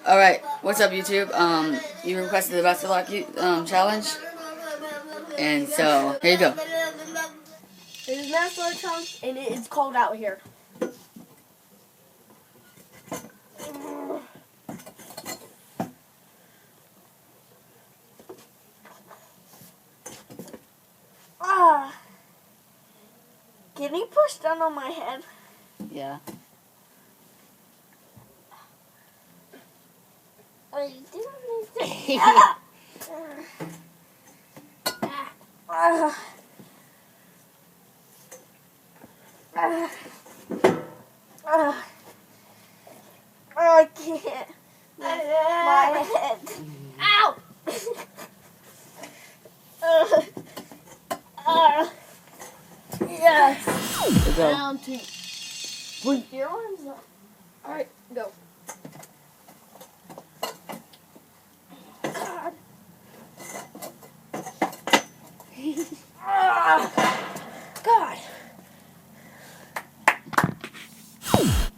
Alright, what's up YouTube? You requested the basketball challenge, and so, here you go. It is basketball challenge, and it's cold out here. Can you push down on my head? Yeah. Are you doing this? I can't. My head. Ow! Yes. Go. Round two. Your one's up. Alright, go. God. God.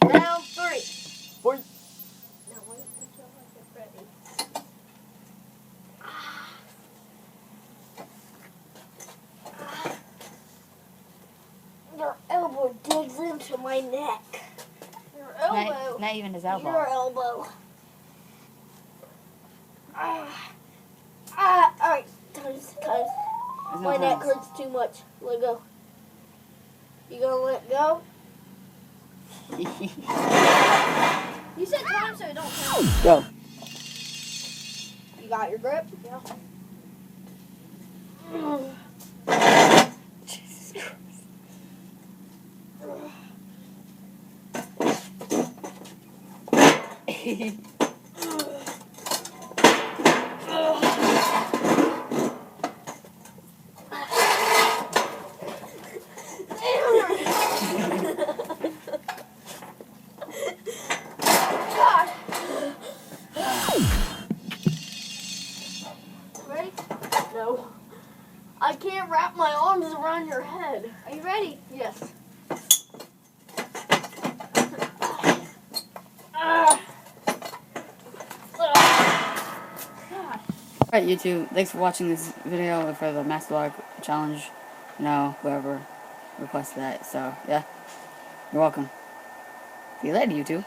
Round three. Boy. Now wait until I get ready. Your elbow digs into my neck. Your elbow. Not even his elbow. Your elbow. Alright. Times. My neck hurts too much. Let go. You gonna let go? You said time, so it don't count. Go. You got your grip? Yeah. Jesus Christ. God. Ready? No. I can't wrap my arms around your head. Are you ready? Yes. Alright YouTube, thanks for watching this video for the Master Log challenge. Whoever requested that, so yeah. You're welcome. See you later YouTube.